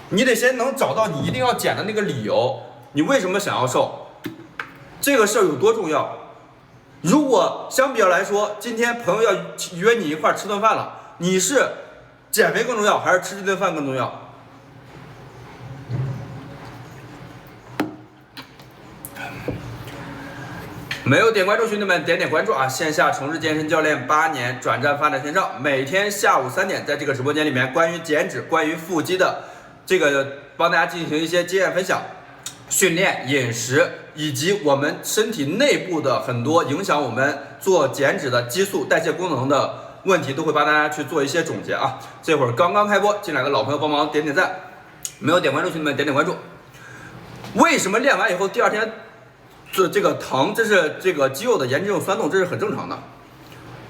你得先能找到你一定要减的那个理由，你为什么想要瘦？这个事儿有多重要？如果相比较来说，今天朋友要约你一块儿吃顿饭了，你是减肥更重要，还是吃这顿饭更重要？没有点关注兄弟们点关注啊！线下从事健身教练8年，转战发展线上，每天下午3点在这个直播间里面，关于减脂、关于腹肌的这个帮大家进行一些经验分享、训练、饮食，以及我们身体内部的很多影响我们做减脂的激素代谢功能的问题，都会帮大家去做一些总结啊！这会儿刚刚开播进来的老朋友帮忙点赞，没有点关注兄弟们点关注。为什么练完以后第二天这个疼，这是这个肌肉的炎症酸痛，这是很正常的，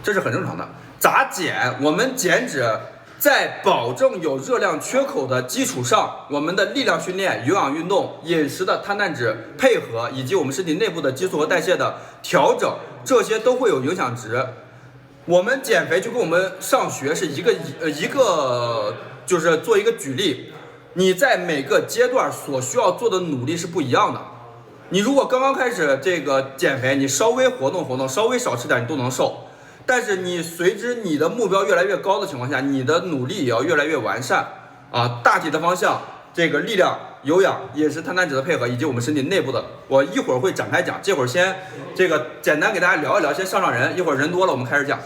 这是很正常的。咋减？我们减脂在保证有热量缺口的基础上，我们的力量训练、有氧运动、饮食的碳氮脂配合，以及我们身体内部的激素和代谢的调整，这些都会有影响值。我们减肥就跟我们上学是一个就是做一个举例，你在每个阶段所需要做的努力是不一样的。你如果刚刚开始这个减肥，你稍微活动，稍微少吃点，你都能瘦。但是你随之你的目标越来越高的情况下，你的努力也要越来越完善啊。大体的方向，这个力量、有氧、饮食、碳氮脂的配合，以及我们身体内部的，我一会儿会展开讲。这会儿先这个简单给大家聊一聊，先上人。一会儿人多了，我们开始讲。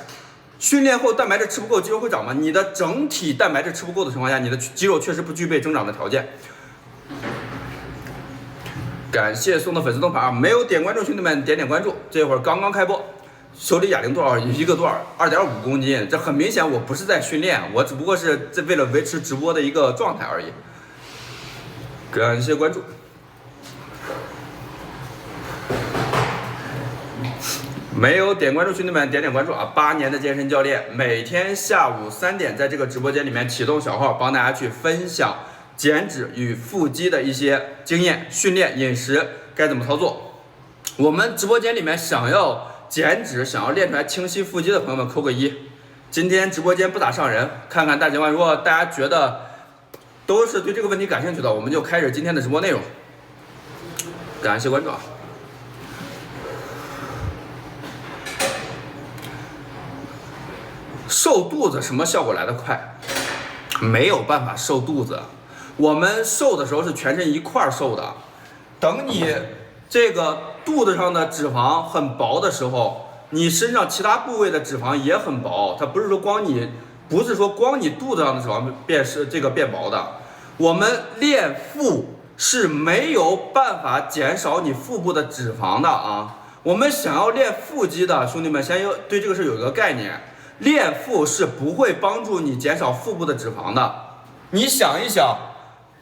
训练后蛋白质吃不够，肌肉会长吗？你的整体蛋白质吃不够的情况下，你的肌肉确实不具备增长的条件。感谢送的粉丝灯牌啊！没有点关注兄弟们点关注。这会儿刚刚开播，手里哑铃多少？一个多少？2.5公斤。这很明显，我不是在训练，我只不过是为了维持直播的一个状态而已。感谢关注。没有点关注兄弟们点关注啊！8年的健身教练，每天下午3点在这个直播间里面启动小号，帮大家去分享减脂与腹肌的一些经验、训练、饮食该怎么操作。我们直播间里面想要减脂、想要练出来清晰腹肌的朋友们扣个1。今天直播间不咋上人，看看大家如果大家觉得都是对这个问题感兴趣的，我们就开始今天的直播内容。感谢关注啊！瘦肚子什么效果来得快？没有办法瘦肚子。我们瘦的时候是全身一块瘦的，等你这个肚子上的脂肪很薄的时候，你身上其他部位的脂肪也很薄。它不是说光你肚子上的脂肪变薄的。我们练腹是没有办法减少你腹部的脂肪的啊。我们想要练腹肌的兄弟们，先要对这个事有一个概念。练腹是不会帮助你减少腹部的脂肪的。你想一想，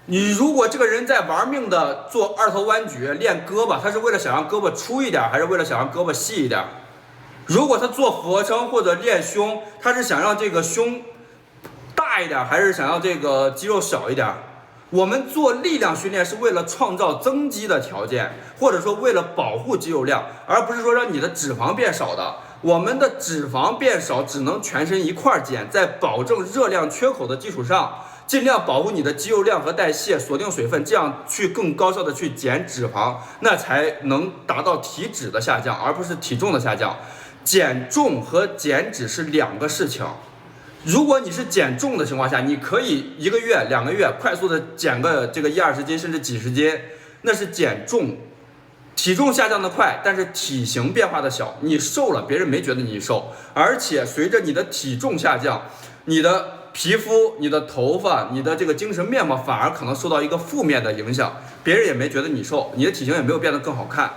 你如果这个人在玩命的做2头弯举练胳膊，他是为了想让胳膊粗一点，还是为了想让胳膊细一点？如果他做俯卧撑或者练胸，他是想让这个胸大一点，还是想让这个肌肉小一点？我们做力量训练是为了创造增肌的条件，或者说为了保护肌肉量，而不是说让你的脂肪变少的。我们的脂肪变少只能全身一块减，在保证热量缺口的基础上，尽量保护你的肌肉量和代谢，锁定水分，这样去更高效的去减脂肪，那才能达到体脂的下降，而不是体重的下降。减重和减脂是2个事情。如果你是减重的情况下，你可以1个月、2个月快速的减个这个10-20斤，甚至几十斤，那是减重。体重下降的快，但是体型变化的小。你瘦了，别人没觉得你瘦，而且随着你的体重下降，你的皮肤、你的头发、你的这个精神面貌反而可能受到一个负面的影响，别人也没觉得你瘦，你的体型也没有变得更好看。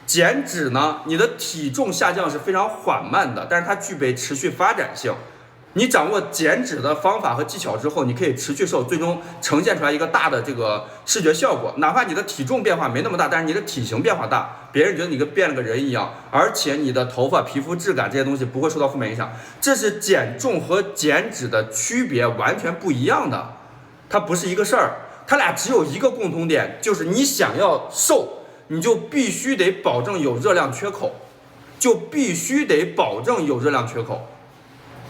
减脂呢，你的体重下降是非常缓慢的，但是它具备持续发展性。你掌握减脂的方法和技巧之后，你可以持续瘦，最终呈现出来一个大的这个视觉效果。哪怕你的体重变化没那么大，但是你的体型变化大，别人觉得你跟变了个人一样，而且你的头发、皮肤质感这些东西不会受到负面影响。这是减重和减脂的区别，完全不一样的，它不是一个事儿。它俩只有一个共同点，就是你想要瘦，你就必须得保证有热量缺口，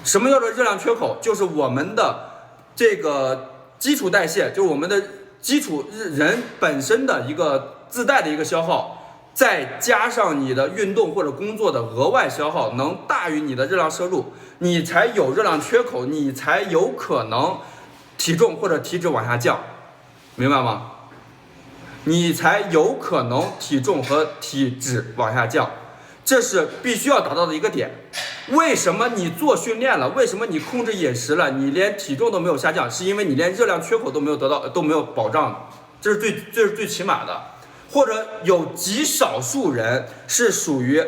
什么叫做热量缺口？就是我们的这个基础代谢，就是我们的基础人本身的一个自带的一个消耗，再加上你的运动或者工作的额外消耗能大于你的热量摄入，你才有热量缺口，你才有可能体重或者体脂往下降，明白吗？你才有可能体重和体脂往下降，这是必须要达到的一个点。为什么你做训练了，为什么你控制饮食了，你连体重都没有下降？是因为你连热量缺口都没有得到，都没有保障，这是最起码的。或者有极少数人是属于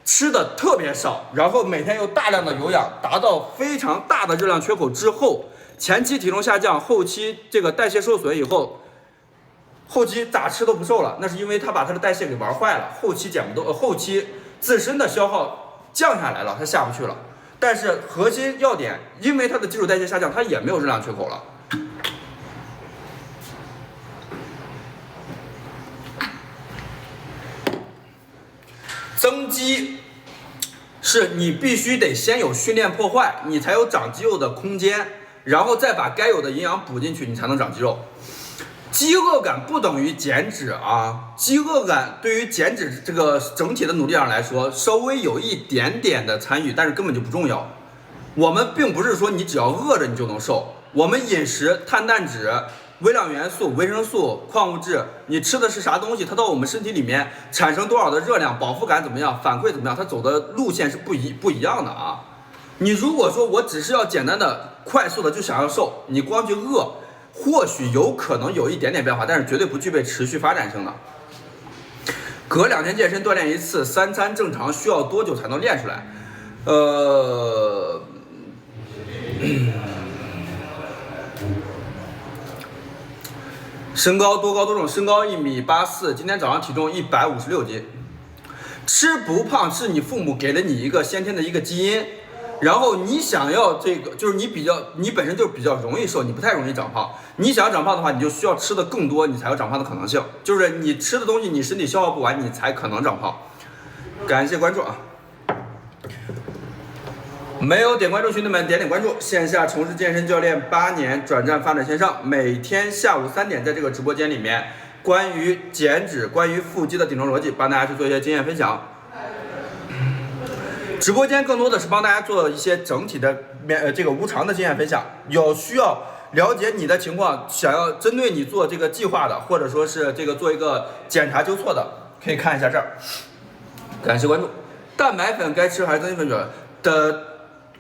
吃的特别少，然后每天又大量的有氧，达到非常大的热量缺口之后，前期体重下降，后期这个代谢受损以后，后期咋吃都不瘦了，那是因为他把他的代谢给玩坏了，后期后期自身的消耗降下来了，它下不去了。但是核心要点，因为它的基础代谢下降，它也没有热量缺口了。增肌是你必须得先有训练破坏，你才有长肌肉的空间，然后再把该有的营养补进去，你才能长肌肉。饥饿感不等于减脂啊，饥饿感对于减脂这个整体的努力上来说，稍微有一点点的参与，但是根本就不重要。我们并不是说你只要饿着你就能瘦，我们饮食碳氮脂、微量元素、维生素、矿物质，你吃的是啥东西，它到我们身体里面产生多少的热量，饱腹感怎么样，反馈怎么样，它走的路线是不一样的啊。你如果说我只是要简单的、快速的就想要瘦，你光去饿，或许有可能有一点点变化，但是绝对不具备持续发展性的。隔2天健身锻炼一次，3餐正常需要多久才能练出来？身高多高多重？身高1.84米，今天早上体重156斤。吃不胖是你父母给了你一个先天的一个基因，然后你想要这个，就是你本身就比较容易瘦，你不太容易长胖。你想要长胖的话，你就需要吃的更多，你才有长胖的可能性。就是你吃的东西，你身体消耗不完，你才可能长胖。感谢关注啊！没有点关注兄弟们点关注，线下从事健身教练8年，转战发展线上，每天下午3点在这个直播间里面，关于减脂、关于腹肌的顶层逻辑，帮大家去做一些经验分享。直播间更多的是帮大家做一些整体的这个无偿的经验分享，有需要了解你的情况，想要针对你做这个计划的，或者说是这个做一个检查纠错的，可以看一下这儿。感谢关注。蛋白粉该吃还是增肌粉的？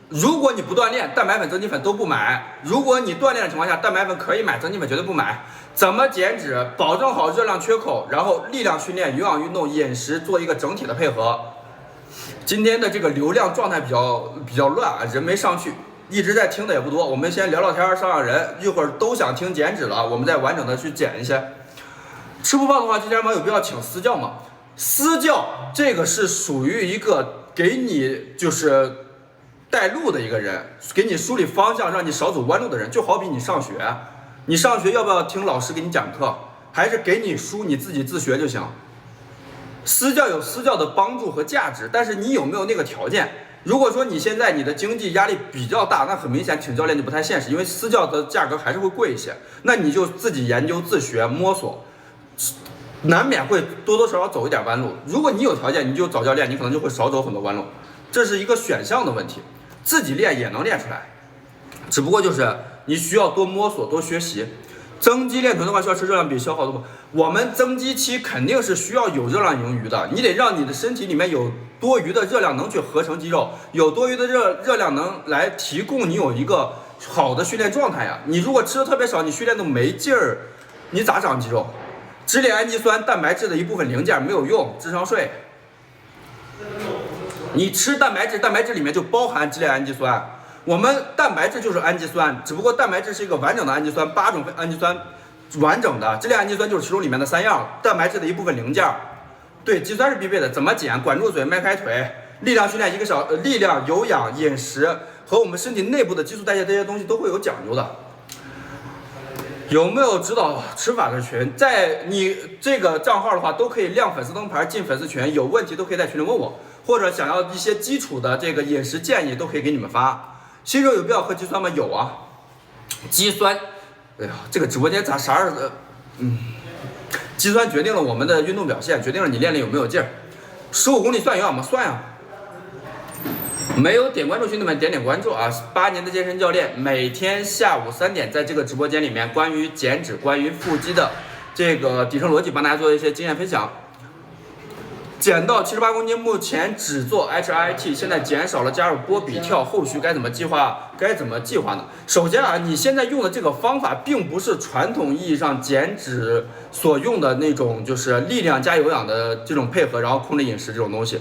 如果你不锻炼，蛋白粉、增肌粉都不买；如果你锻炼的情况下，蛋白粉可以买，增肌粉绝对不买。怎么减脂？保证好热量缺口，然后力量训练、有氧运动、饮食做一个整体的配合。今天的这个流量状态比较乱啊，人没上去，一直在听的也不多。我们先聊聊天，上上人，一会儿都想听减脂了，我们再完整的去减一些。吃不胖的话，这家网有必要请私教吗？私教这个是属于一个给你就是带路的一个人，给你梳理方向，让你少走弯路的人。就好比你上学，你上学要不要听老师给你讲课，还是给你书你自己自学就行？私教有私教的帮助和价值，但是你有没有那个条件？如果说你现在你的经济压力比较大，那很明显请教练就不太现实，因为私教的价格还是会贵一些。那你就自己研究自学摸索，难免会多多少少走一点弯路。如果你有条件，你就找教练，你可能就会少走很多弯路。这是一个选项的问题，自己练也能练出来，只不过就是你需要多摸索多学习。增肌练臀的话需要吃热量比消耗多，我们增肌期肯定是需要有热量盈余的，你得让你的身体里面有多余的热量能去合成肌肉，有多余的热量能来提供你有一个好的训练状态呀。你如果吃的特别少，你训练都没劲儿，你咋长肌肉？支链氨基酸蛋白质的一部分零件没有用，智商税。你吃蛋白质，蛋白质里面就包含支链氨基酸。我们蛋白质就是氨基酸，只不过蛋白质是一个完整的氨基酸，8种氨基酸完整的，支链氨基酸就是其中里面的3样，蛋白质的一部分零件。对，肌酸是必备的，怎么减？管住嘴，迈开腿，力量训练1个小时，力量、有氧、饮食和我们身体内部的激素代谢这些东西都会有讲究的。有没有指导吃法的群？在你这个账号的话，都可以亮粉丝灯牌进粉丝群，有问题都可以在群里问我，或者想要一些基础的这个饮食建议，都可以给你们发。新手有必要喝肌酸吗？有啊，肌酸。哎呀，这个直播间咋啥计算决定了我们的运动表现，决定了你练的有没有劲儿。15公里算有氧吗？算呀。没有点关注，兄弟们点点关注啊！8年的健身教练，每天下午3点在这个直播间里面，关于减脂、关于腹肌的这个底层逻辑，帮大家做一些经验分享。减到78公斤，目前只做 HIIT， 现在减少了，加入波比跳，后续该怎么计划？呢？首先啊，你现在用的这个方法，并不是传统意义上减脂所用的那种，就是力量加有氧的这种配合，然后控制饮食这种东西。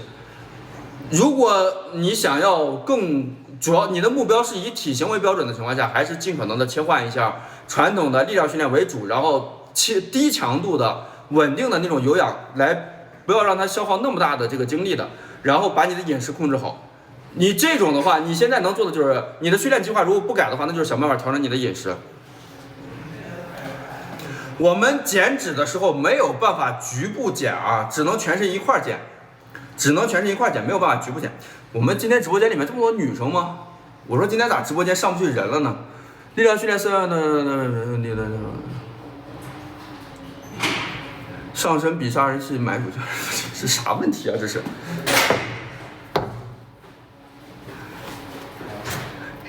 如果你想要更主要，你的目标是以体型为标准的情况下，还是尽可能的切换一下传统的力量训练为主，然后低强度的稳定的那种有氧来。不要让它消耗那么大的这个精力的，然后把你的饮食控制好。你这种的话，你现在能做的就是你的训练计划如果不改的话，那就是想办法调整你的饮食。我们减脂的时候没有办法局部减啊，只能全身一块减，没有办法局部减。我们今天直播间里面这么多女生吗？我说今天咋直播间上不去人了呢？力量训练是上身比杀人器买出去，是啥问题啊？这是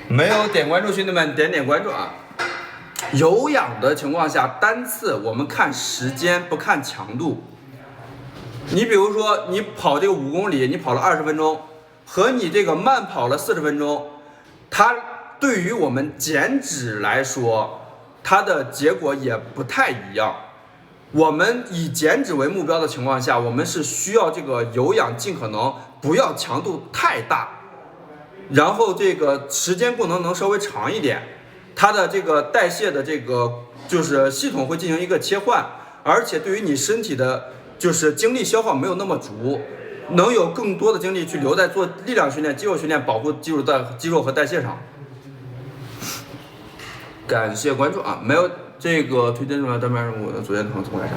没有点关注，兄弟们点点关注啊！有氧的情况下，单次我们看时间不看强度。你比如说，你跑这个5公里，你跑了20分钟，和你这个慢跑了40分钟，它对于我们减脂来说，它的结果也不太一样。我们以减脂为目标的情况下，我们是需要这个有氧尽可能不要强度太大，然后这个时间功能稍微长一点，它的这个代谢的这个就是系统会进行一个切换，而且对于你身体的就是精力消耗没有那么足，能有更多的精力去留在做力量训练、肌肉训练，保护肌肉和代谢上。感谢关注啊！没有这个推荐出来单边任务的作业能怎么改善？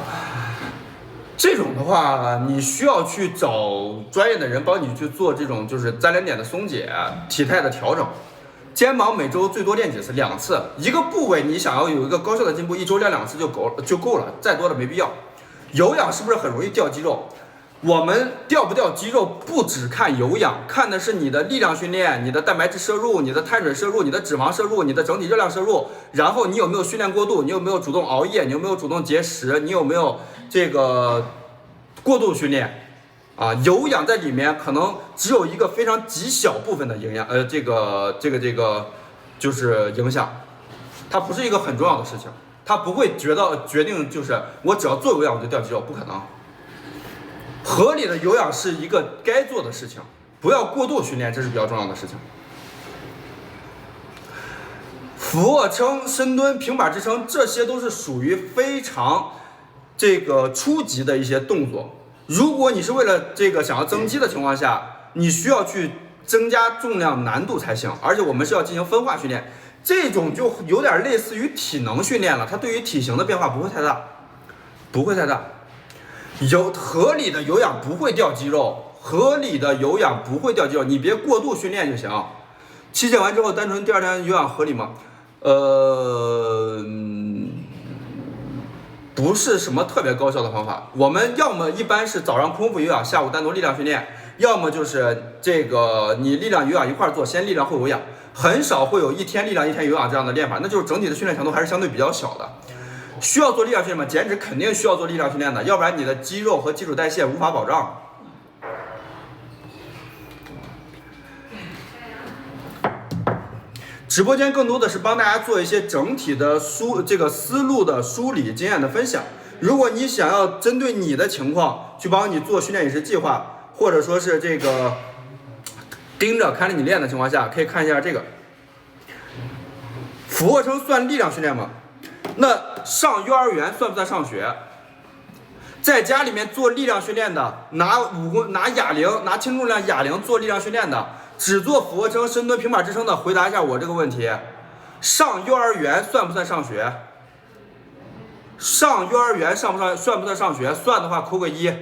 这种的话，你需要去找专业的人帮你去做这种就是粘连点的松解、体态的调整。肩膀每周最多练几次？2次。一个部位你想要有一个高效的进步，1周练2次就够了，再多的没必要。有氧是不是很容易掉肌肉？我们掉不掉肌肉不只看有氧，看的是你的力量训练、你的蛋白质摄入、你的碳水摄入、你的脂肪摄入、你的整体热量摄入，然后你有没有训练过度，你有没有主动熬夜，你有没有主动节食，你有没有这个过度训练啊？有氧在里面可能只有一个非常极小部分的营养，这个就是影响，它不是一个很重要的事情，它不会决定就是我只要做有氧我就掉肌肉，不可能。合理的有氧是一个该做的事情，不要过度训练，这是比较重要的事情。俯卧撑、深蹲、平板支撑，这些都是属于非常这个初级的一些动作。如果你是为了这个想要增肌的情况下，你需要去增加重量难度才行，而且我们是要进行分化训练，这种就有点类似于体能训练了，它对于体型的变化不会太大。有合理的有氧不会掉肌肉，你别过度训练就行。期限完之后单纯第2天有氧合理吗？不是什么特别高效的方法。我们要么一般是早上空腹有氧，下午单独力量训练，要么就是这个你力量有氧一块做，先力量后有氧，很少会有1天力量1天有氧这样的练法，那就是整体的训练强度还是相对比较小的。需要做力量训练吗？减脂肯定需要做力量训练的，要不然你的肌肉和基础代谢无法保障。直播间更多的是帮大家做一些整体的这个思路的梳理、经验的分享。如果你想要针对你的情况去帮你做训练饮食计划，或者说是这个盯着看着你练的情况下，可以看一下这个。俯卧撑算力量训练吗？那上幼儿园算不算上学？在家里面做力量训练的，拿哑铃，拿轻重量哑铃做力量训练的，只做俯卧撑、深蹲、平板支撑的，回答一下我这个问题：上幼儿园算不算上学？上幼儿园算不算上学？算的话扣个1。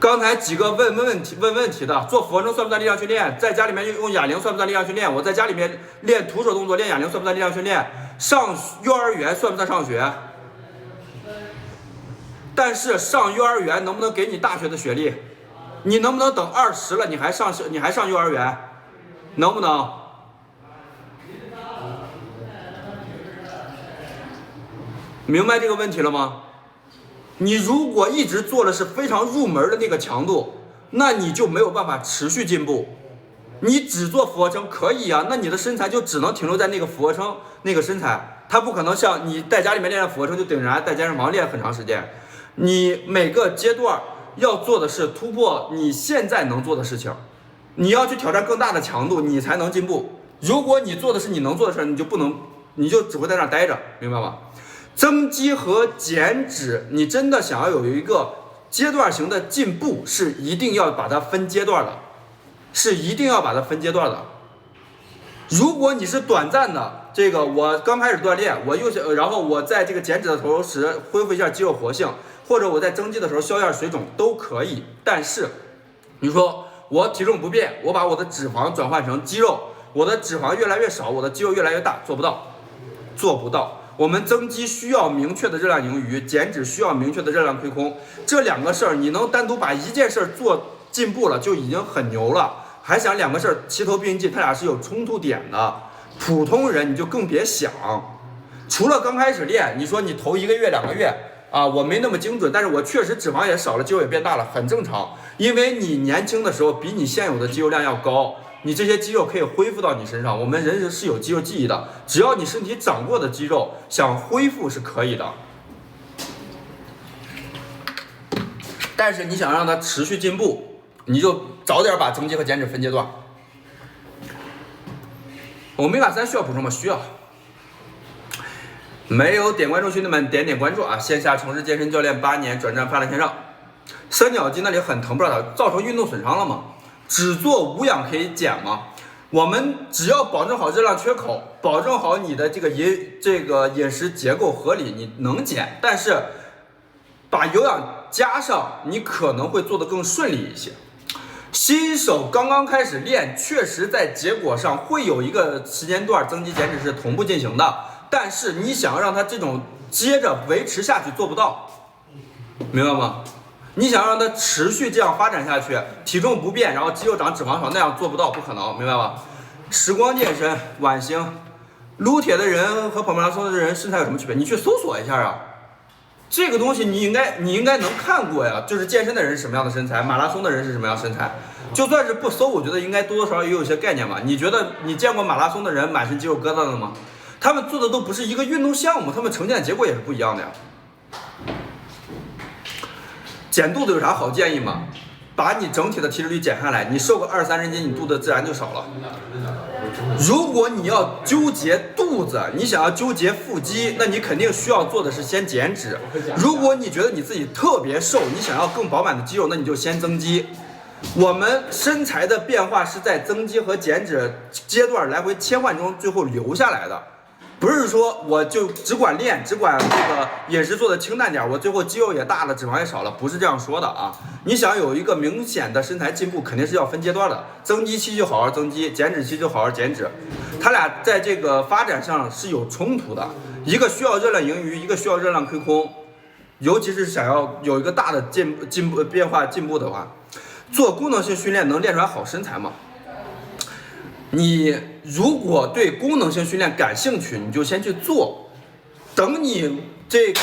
刚才几个问问题的，做俯卧撑算不算力量训练？在家里面用哑铃算不算力量训练？我在家里面练徒手动作练哑铃算不算力量训练？上幼儿园算不算上学？但是上幼儿园能不能给你大学的学历？你能不能等20了你还上幼儿园？能不能？明白这个问题了吗？你如果一直做的是非常入门的那个强度，那你就没有办法持续进步。你只做俯卧撑可以啊，那你的身材就只能停留在那个俯卧撑那个身材，它不可能像你在家里面练俯卧撑就顶着在健身房练很长时间。你每个阶段要做的是突破你现在能做的事情，你要去挑战更大的强度，你才能进步。如果你做的是你能做的事，你就不能，你就只会在那儿待着，明白吗？增肌和减脂，你真的想要有一个阶段型的进步，是一定要把它分阶段的，是一定要把它分阶段的。如果你是短暂的，这个我刚开始锻炼，我又想，然后我在这个减脂的同时恢复一下肌肉活性，或者我在增肌的时候消一下水肿都可以。但是你说我体重不变，我把我的脂肪转换成肌肉，我的脂肪越来越少，我的肌肉越来越大，做不到，做不到。我们增肌需要明确的热量盈余，减脂需要明确的热量亏空，这两个事儿你能单独把一件事儿做进步了就已经很牛了，还想两个事儿齐头并进，它俩是有冲突点的。普通人你就更别想。除了刚开始练，你说你头1个月2个月啊，我没那么精准，但是我确实脂肪也少了，肌肉也变大了，很正常。因为你年轻的时候比你现有的肌肉量要高，你这些肌肉可以恢复到你身上。我们人是有肌肉记忆的，只要你身体长过的肌肉想恢复是可以的。但是你想让它持续进步，你就早点把增肌和减脂分阶段。欧米伽3需要补充吗？需要。没有点关注兄弟们点关注啊！线下从事健身教练8年，转战发展线上。三角肌那里很疼，不知道它造成运动损伤了吗？只做无氧可以减吗？我们只要保证好热量缺口，保证好你的这个饮食结构合理，你能减。但是把有氧加上，你可能会做得更顺利一些。新手刚刚开始练，确实在结果上会有一个时间段增肌减脂是同步进行的，但是你想要让它这种接着维持下去做不到，明白吗？你想让它持续这样发展下去，体重不变，然后肌肉长脂肪少，那样做不到，不可能，明白吧？时光健身、晚星、撸铁的人和跑马拉松的人身材有什么区别？你去搜索一下啊。这个东西你应该能看过呀，就是健身的人是什么样的身材，马拉松的人是什么样的身材，就算是不搜，我觉得应该多多少少也有一些概念吧。你觉得你见过马拉松的人满身肌肉疙瘩的吗？他们做的都不是一个运动项目，他们呈现的结果也是不一样的呀。减肚子有啥好建议吗？把你整体的体脂率减下来，你瘦个20-30斤，你肚子自然就少了。如果你要纠结肚子，你想要纠结腹肌，那你肯定需要做的是先减脂。如果你觉得你自己特别瘦，你想要更饱满的肌肉，那你就先增肌。我们身材的变化是在增肌和减脂阶段来回切换中最后留下来的，不是说我就只管练，只管这个饮食做的清淡点，我最后肌肉也大了，脂肪也少了，不是这样说的啊。你想有一个明显的身材进步，肯定是要分阶段的，增肌期就好好增肌，减脂期就好好减脂，它俩在这个发展上是有冲突的，一个需要热量盈余，一个需要热量亏空，尤其是想要有一个大的进步的话，做功能性训练能练出来好身材吗？你如果对功能性训练感兴趣，你就先去做，等你这个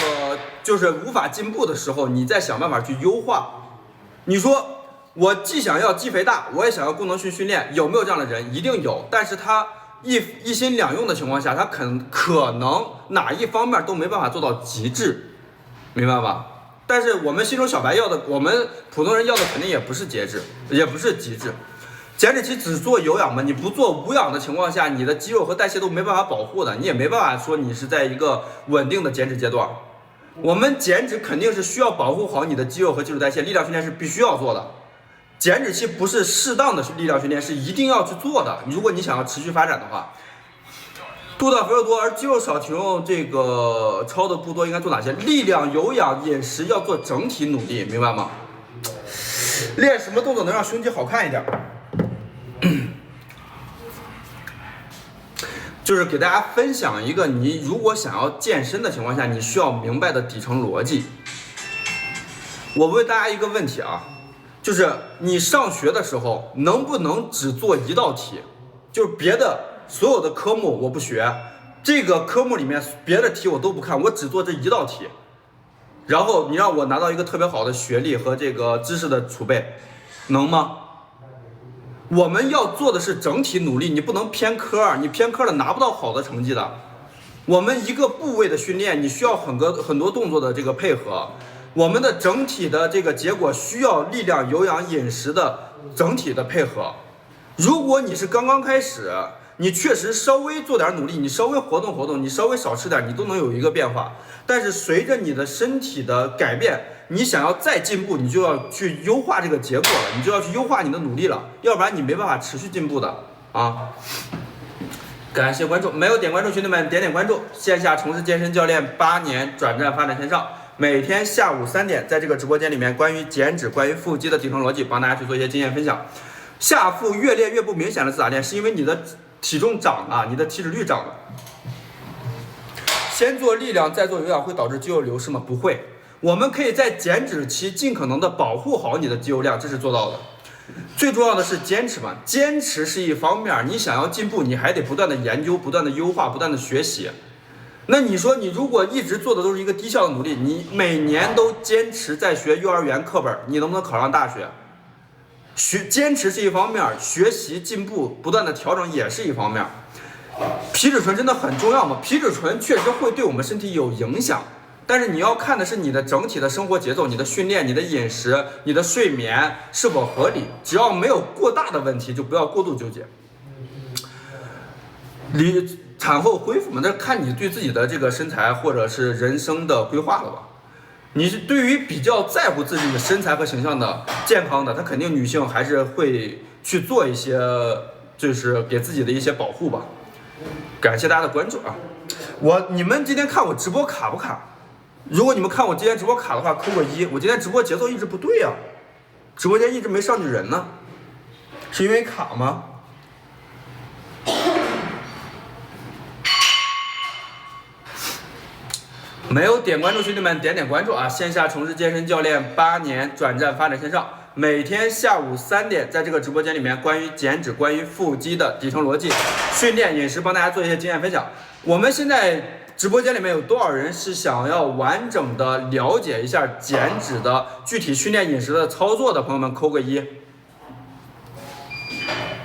就是无法进步的时候，你再想办法去优化。你说我既想要肌肥大，我也想要功能性训练，有没有这样的人？一定有，但是他一心两用的情况下，他可能哪一方面都没办法做到极致，明白吧？但是我们新手小白要的，我们普通人要的肯定也不是极致。减脂期只做有氧嘛，你不做无氧的情况下，你的肌肉和代谢都没办法保护的，你也没办法说你是在一个稳定的减脂阶段。我们减脂肯定是需要保护好你的肌肉和基础代谢，力量训练是必须要做的。减脂期不是适当的力量训练，是一定要去做的。如果你想要持续发展的话，肚大肥肉多而肌肉少，体重这个超的不多，应该做哪些？力量、有氧、饮食要做整体努力，明白吗？练什么动作能让胸肌好看一点？就是给大家分享一个你如果想要健身的情况下，你需要明白的底层逻辑。我问大家一个问题啊，就是你上学的时候能不能只做一道题？就是别的所有的科目我不学，这个科目里面别的题我都不看，我只做这一道题。然后你让我拿到一个特别好的学历和这个知识的储备，能吗？我们要做的是整体努力，你不能偏科，你偏科了拿不到好的成绩的。我们一个部位的训练，你需要很多动作的这个配合，我们的整体的这个结果需要力量、有氧、饮食的整体的配合。如果你是刚刚开始，你确实稍微做点努力，你稍微活动活动，你稍微少吃点，你都能有一个变化。但是随着你的身体的改变，你想要再进步，你就要去优化这个结果了，你就要去优化你的努力了，要不然你没办法持续进步的啊。感谢关注，没有点关注兄弟们点关注。线下从事健身教练8年，转战发展线上，每天下午3点，在这个直播间里面，关于减脂、关于腹肌的底层逻辑，帮大家去做一些经验分享。下腹越练越不明显的是咋练？是因为你的体重涨了，你的体脂率涨了。先做力量再做有氧会导致肌肉流失吗？不会，我们可以在减脂期尽可能的保护好你的肌肉量，这是做到的。最重要的是坚持嘛，坚持是一方面，你想要进步，你还得不断的研究、不断的优化、不断的学习。那你说你如果一直做的都是一个低效的努力，你每年都坚持在学幼儿园课本，你能不能考上大学？坚持是一方面，学习进步不断的调整也是一方面。皮质醇真的很重要吗？皮质醇确实会对我们身体有影响，但是你要看的是你的整体的生活节奏、你的训练、你的饮食、你的睡眠是否合理，只要没有过大的问题，就不要过度纠结。产后恢复嘛，那看你对自己的这个身材或者是人生的规划了吧。你是对于比较在乎自己的身材和形象的健康的，她肯定女性还是会去做一些，就是给自己的一些保护吧。感谢大家的关注啊！你们今天看我直播卡不卡？如果你们看我今天直播卡的话，扣个1。我今天直播节奏一直不对啊，直播间一直没上去人呢，是因为卡吗？没有点关注兄弟们点关注啊！线下从事健身教练8年，转战发展线上，每天下午3点，在这个直播间里面，关于减脂、关于腹肌的底层逻辑、训练、饮食，帮大家做一些经验分享。我们现在直播间里面有多少人是想要完整的了解一下减脂的具体训练、饮食的操作的朋友们，扣个1。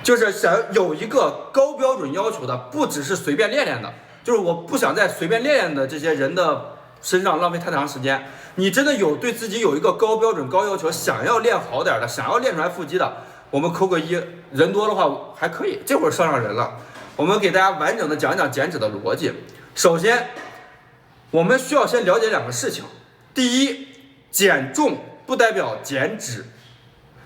就是想有一个高标准要求的，不只是随便练练的，就是我不想在随便练练的这些人的身上浪费太长时间。你真的有对自己有一个高标准、高要求，想要练好点的，想要练出来腹肌的，我们扣个1。人多的话还可以，这会儿上人了。我们给大家完整的讲讲减脂的逻辑。首先，我们需要先了解2个事情。第一，减重不代表减脂。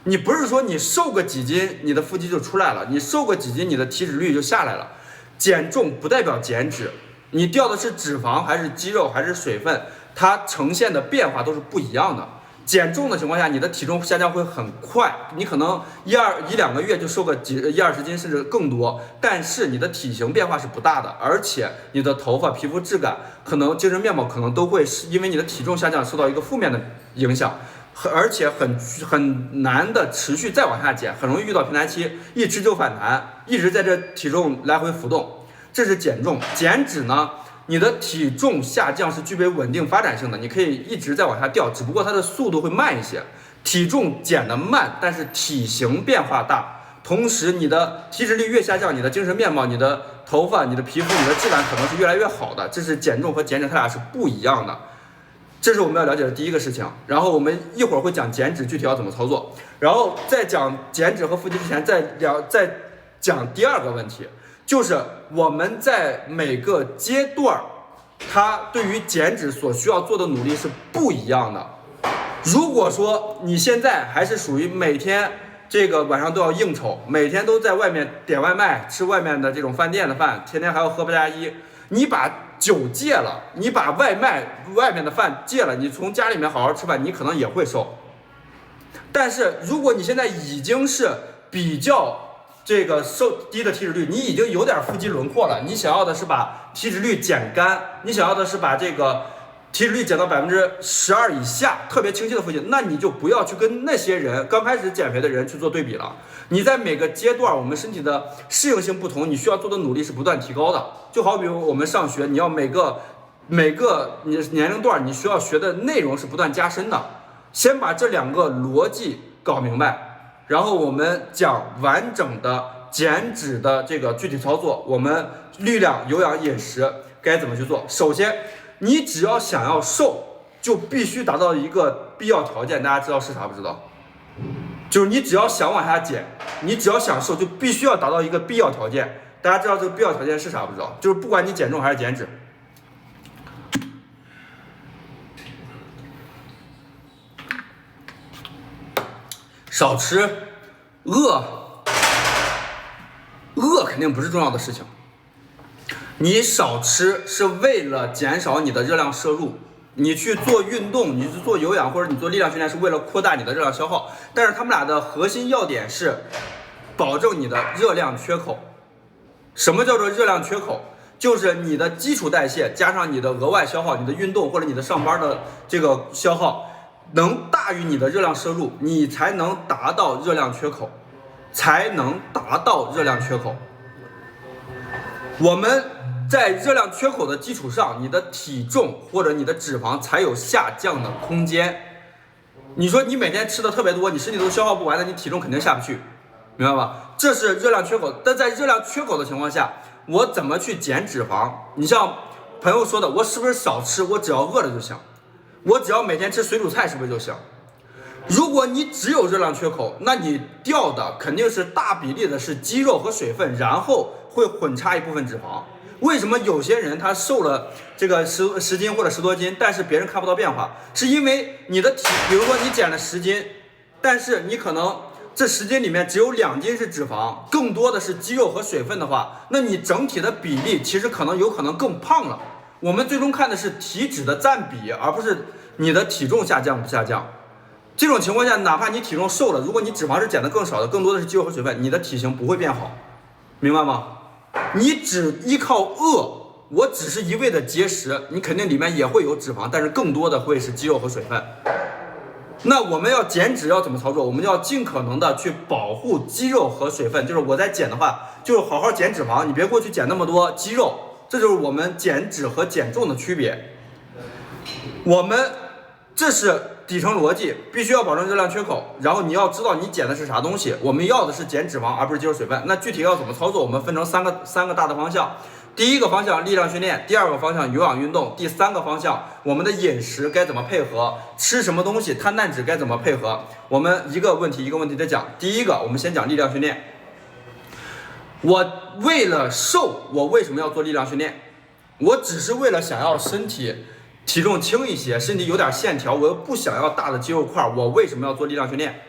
你不是说你瘦个几斤，你的腹肌就出来了；你瘦个几斤，你的体脂率就下来了。减重不代表减脂，你掉的是脂肪还是肌肉还是水分，它呈现的变化都是不一样的。减重的情况下，你的体重下降会很快，你可能一两个月就瘦个1-20斤甚至更多，但是你的体型变化是不大的，而且你的头发、皮肤质感、可能精神面貌可能都会是因为你的体重下降受到一个负面的影响，而且很难的持续再往下减，很容易遇到平台期，一吃就反弹，一直在这体重来回浮动，这是减重。减脂呢，你的体重下降是具备稳定发展性的，你可以一直在往下掉，只不过它的速度会慢一些。体重减得慢，但是体型变化大，同时你的体脂率越下降，你的精神面貌、你的头发、你的皮肤、你的质感可能是越来越好的。这是减重和减脂，它俩是不一样的。这是我们要了解的第一个事情。然后我们一会儿会讲减脂具体要怎么操作，然后在讲减脂和腹肌之前，再讲第2个问题。就是我们在每个阶段，它对于减脂所需要做的努力是不一样的。如果说你现在还是属于每天这个晚上都要应酬，每天都在外面点外卖，吃外面的这种饭店的饭，天天还要喝8+1，你把酒戒了，你把外面的饭戒了，你从家里面好好吃饭，你可能也会瘦。但是如果你现在已经是比较这个低的体脂率，你已经有点腹肌轮廓了，你想要的是把体脂率减干，你想要的是把这个体脂率减到12%以下，特别清晰的腹肌，那你就不要去跟那些人刚开始减肥的人去做对比了。你在每个阶段，我们身体的适应性不同，你需要做的努力是不断提高的。就好比我们上学，你要每个你年龄段你需要学的内容是不断加深的。先把这2个逻辑搞明白，然后我们讲完整的减脂的这个具体操作，我们力量、有氧、饮食该怎么去做。首先，你只要想要瘦，就必须达到一个必要条件，大家知道是啥不知道？就是你只要想往下减，你只要想瘦，就必须要达到一个必要条件。大家知道这个必要条件是啥不知道？就是不管你减重还是减脂，少吃，饿肯定不是重要的事情。你少吃是为了减少你的热量摄入，你去做运动，你去做有氧或者你做力量训练是为了扩大你的热量消耗，但是他们俩的核心要点是保证你的热量缺口。什么叫做热量缺口？就是你的基础代谢加上你的额外消耗，你的运动或者你的上班的这个消耗能大于你的热量摄入，你才能达到热量缺口，我们在热量缺口的基础上，你的体重或者你的脂肪才有下降的空间。你说你每天吃的特别多，你身体都消耗不完，那你体重肯定下不去，明白吧？这是热量缺口。但在热量缺口的情况下，我怎么去减脂肪？你像朋友说的，我是不是少吃？我只要饿了就行，我只要每天吃水煮菜是不是就行？如果你只有热量缺口，那你掉的肯定是大比例的是肌肉和水分，然后会混插一部分脂肪。为什么有些人他瘦了这个10斤或者10多斤，但是别人看不到变化？是因为你的比如说你减了10斤，但是你可能这10斤里面只有2斤是脂肪，更多的是肌肉和水分的话，那你整体的比例其实有可能更胖了。我们最终看的是体脂的占比，而不是你的体重下降不下降。这种情况下，哪怕你体重瘦了，如果你脂肪是减的更少的，更多的是肌肉和水分，你的体型不会变好，明白吗？你只依靠饿，我只是一味的节食，你肯定里面也会有脂肪，但是更多的会是肌肉和水分。那我们要减脂要怎么操作？我们要尽可能的去保护肌肉和水分，就是我在减的话，就是好好减脂肪，你别过去减那么多肌肉，这就是我们减脂和减重的区别。这是底层逻辑，必须要保证热量缺口，然后你要知道你减的是啥东西。我们要的是减脂肪，而不是肌肉水分。那具体要怎么操作？我们分成三个大的方向。第一个方向力量训练，第二个方向有氧运动，第三个方向我们的饮食该怎么配合，吃什么东西，碳氮脂该怎么配合。我们一个问题一个问题的讲。第一个，我们先讲力量训练。我为了瘦，我为什么要做力量训练？我只是为了想要身体体重轻一些，身体有点线条，我又不想要大的肌肉块，我为什么要做力量训练？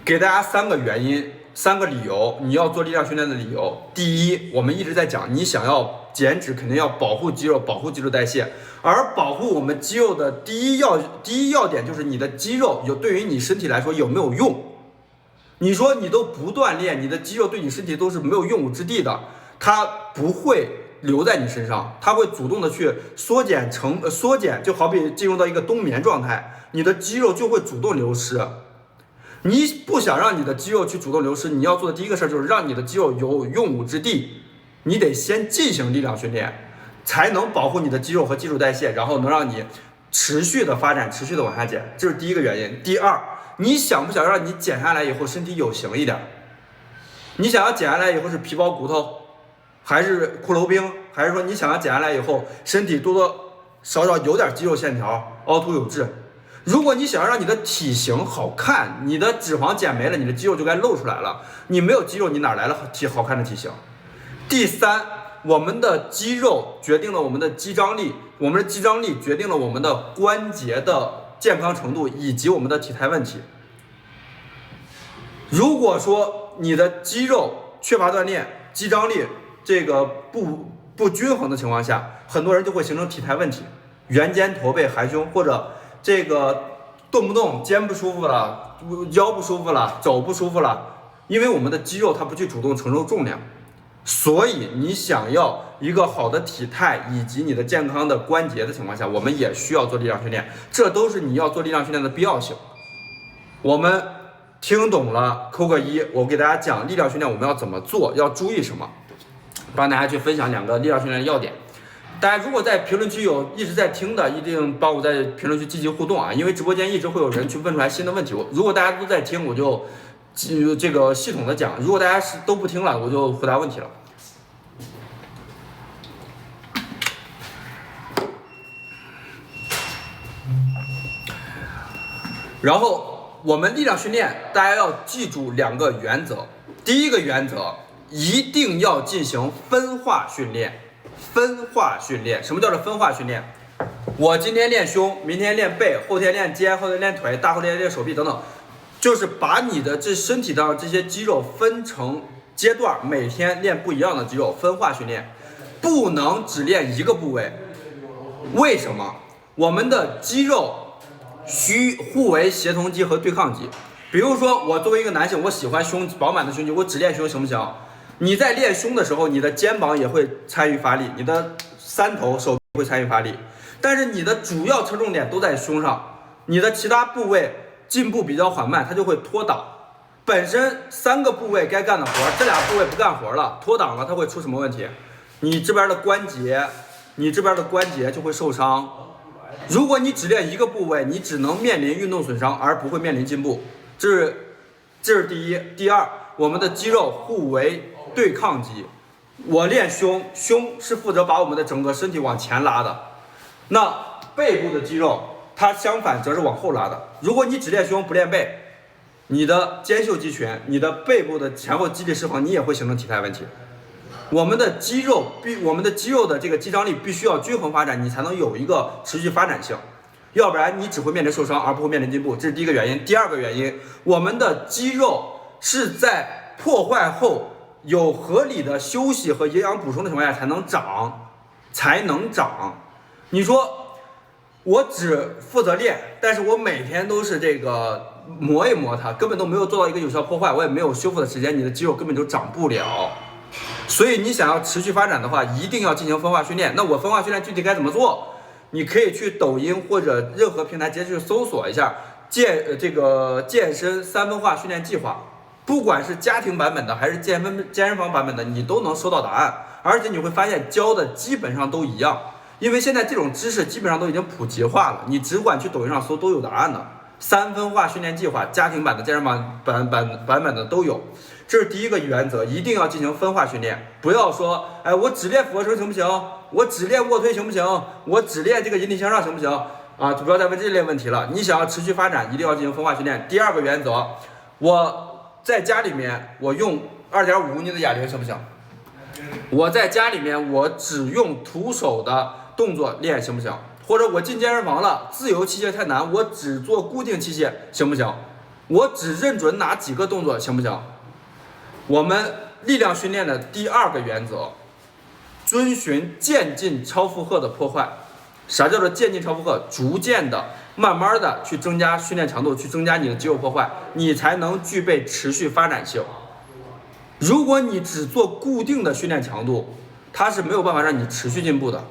给大家3个原因，3个理由，你要做力量训练的理由。第一，我们一直在讲，你想要减脂，肯定要保护肌肉，保护基础代谢，而保护我们肌肉的第一要点就是你的肌肉对于你身体来说有没有用。你说你都不锻炼，你的肌肉对你身体都是没有用武之地的，它不会留在你身上，它会主动的去缩减，就好比进入到一个冬眠状态，你的肌肉就会主动流失。你不想让你的肌肉去主动流失，你要做的第一个事就是让你的肌肉有用武之地，你得先进行力量训练，才能保护你的肌肉和基础代谢，然后能让你持续的发展，持续的往下减，这是第一个原因。第二，你想不想让你减下来以后身体有型一点？你想要减下来以后是皮包骨头，还是骷髅兵，还是说你想要减下来以后身体多多少少有点肌肉线条，凹凸有致？如果你想要让你的体型好看，你的脂肪减没了，你的肌肉就该露出来了。你没有肌肉，你哪来了好看的体型？第三，我们的肌肉决定了我们的肌张力，我们的肌张力决定了我们的关节的健康程度以及我们的体态问题。如果说你的肌肉缺乏锻炼，肌张力这个不均衡的情况下，很多人就会形成体态问题，圆肩驼背含胸，或者这个动不动肩不舒服了，腰不舒服了，肘不舒服了，因为我们的肌肉它不去主动承受重量，所以你想要一个好的体态以及你的健康的关节的情况下，我们也需要做力量训练，这都是你要做力量训练的必要性。我们听懂了扣个一，我给大家讲力量训练我们要怎么做，要注意什么，帮大家去分享2个力量训练的要点。大家如果在评论区有一直在听的，一定帮我在评论区积极互动啊，因为直播间一直会有人去问出来新的问题。如果大家都在听，我就这个系统的讲；如果大家都不听了，我就回答问题了。然后我们力量训练，大家要记住2个原则。第一个原则，一定要进行分化训练。分化训练，什么叫做分化训练？我今天练胸，明天练背，后天练肩，后天练腿，大后天练手臂等等，就是把你的身体上这些肌肉分成阶段，每天练不一样的肌肉，分化训练，不能只练一个部位。为什么？我们的肌肉需互为协同肌和对抗肌。比如说，我作为一个男性，我喜欢胸饱满的胸肌，我只练胸行不行？你在练胸的时候，你的肩膀也会参与发力，你的三头手臂会参与发力，但是你的主要侧重点都在胸上，你的其他部位进步比较缓慢，它就会脱档。本身3个部位该干的活，这俩部位不干活了，脱档了，它会出什么问题？你这边的关节就会受伤。如果你只练一个部位，你只能面临运动损伤，而不会面临进步。这是第一。第二，我们的肌肉互为对抗肌。我练胸是负责把我们的整个身体往前拉的，那背部的肌肉它相反则是往后拉的。如果你只练胸不练背，你的肩袖肌群、你的背部的前后肌力失衡，你也会形成体态问题。我们的肌肉的这个肌张力必须要均衡发展，你才能有一个持续发展性，要不然你只会面临受伤而不会面临进步。这是第一个原因。第二个原因，我们的肌肉是在破坏后有合理的休息和营养补充的情况下才能长。你说我只负责练，但是我每天都是这个磨一磨它，根本都没有做到一个有效破坏，我也没有修复的时间，你的肌肉根本就长不了。所以你想要持续发展的话，一定要进行分化训练。那我分化训练具体该怎么做？你可以去抖音或者任何平台直接去搜索一下健身3分化训练计划，不管是家庭版本的还是健身房版本的，你都能收到答案，而且你会发现教的基本上都一样，因为现在这种知识基本上都已经普及化了，你只管去抖音上搜都有答案的。3分化训练计划，家庭版的、健身版本的都有。这是第一个原则，一定要进行分化训练，不要说，哎，我只练俯卧撑行不行？我只练卧推行不行？我只练这个引体向上行不行？啊，就不要再问这类问题了。你想要持续发展，一定要进行分化训练。第二个原则，我在家里面我用2.5公斤的哑铃行不行？我在家里面我只用徒手的动作练行不行？或者我进健身房了，自由器械太难，我只做固定器械行不行？我只认准哪几个动作行不行？我们力量训练的第二个原则，遵循渐进超负荷的破坏。啥叫做渐进超负荷？逐渐的、慢慢的去增加训练强度，去增加你的肌肉破坏，你才能具备持续发展性。如果你只做固定的训练强度，它是没有办法让你持续进步的。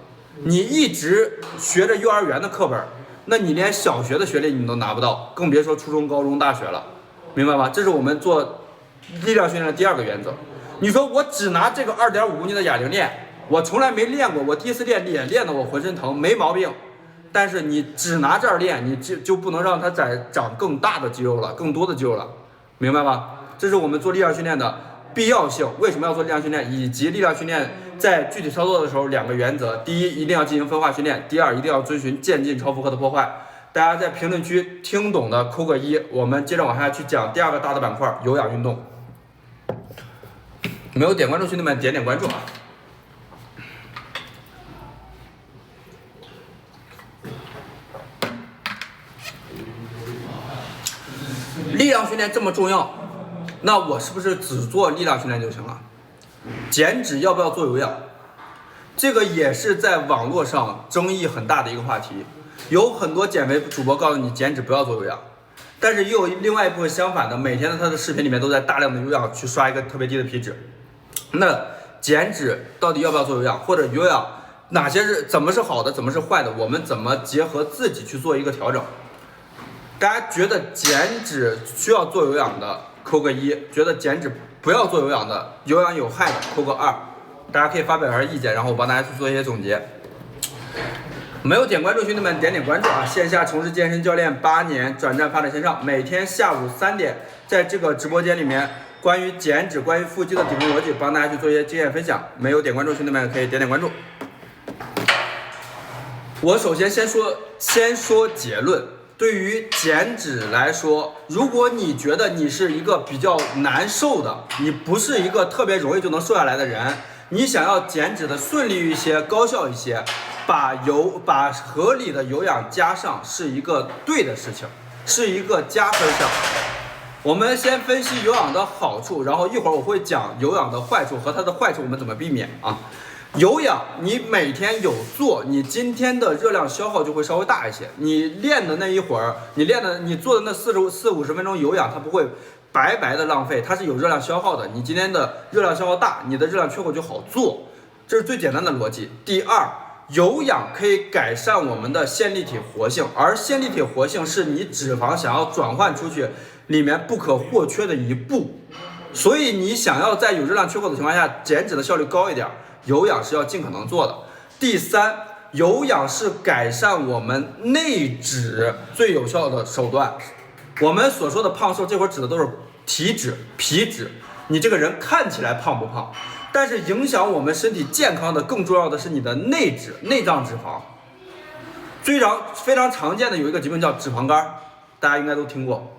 你一直学着幼儿园的课本，那你连小学的学历你都拿不到，更别说初中、高中、大学了，明白吗？这是我们做力量训练的第二个原则。你说我只拿这个2.5公斤的哑铃练，我从来没练过，我第一次练也练得我浑身疼，没毛病。但是你只拿这儿练，你就不能让它长更大的肌肉了，更多的肌肉了，明白吗？这是我们做力量训练的必要性。为什么要做力量训练？以及力量训练在具体操作的时候2个原则：第一，一定要进行分化训练；第二，一定要遵循渐进超负荷的破坏。大家在评论区听懂的扣个1，我们接着往下去讲第二个大的板块——有氧运动。没有点关注兄弟们点关注啊！力量训练这么重要，那我是不是只做力量训练就行了？减脂要不要做有氧？这个也是在网络上争议很大的一个话题。有很多减肥主播告诉你减脂不要做有氧，但是又有另外一部分相反的，每天的他的视频里面都在大量的有氧去刷一个特别低的皮脂。那减脂到底要不要做有氧，或者有氧哪些是怎么是好的，怎么是坏的，我们怎么结合自己去做一个调整？大家觉得减脂需要做有氧的扣个1，觉得减脂不要做有氧的，有氧有害的扣个2。大家可以发表一下意见，然后我帮大家去做一些总结。没有点关注兄弟们点点关注啊！线下从事健身教练8年，转战发展线上，每天下午3点在这个直播间里面，关于减脂、关于腹肌的底层逻辑，帮大家去做一些经验分享。没有点关注兄弟们可以点点关注。我首先先说结论。对于减脂来说，如果你觉得你是一个比较难受的，你不是一个特别容易就能瘦下来的人，你想要减脂的顺利一些、高效一些，把合理的有氧加上是一个对的事情，是一个加分项。我们先分析有氧的好处，然后一会儿我会讲有氧的坏处和它的坏处我们怎么避免啊。有氧你每天有做，你今天的热量消耗就会稍微大一些。你练的那一会儿，你做的那40-50分钟有氧，它不会白白的浪费，它是有热量消耗的。你今天的热量消耗大，你的热量缺口就好做，这是最简单的逻辑。第二，有氧可以改善我们的线粒体活性，而线粒体活性是你脂肪想要转换出去里面不可或缺的一步。所以你想要在有热量缺口的情况下减脂的效率高一点，有氧是要尽可能做的。第三，有氧是改善我们内脂最有效的手段。我们所说的胖瘦，这会儿指的都是体脂、皮脂，你这个人看起来胖不胖，但是影响我们身体健康的更重要的是你的内脂、内脏脂肪。非常常见的有一个疾病叫脂肪肝，大家应该都听过。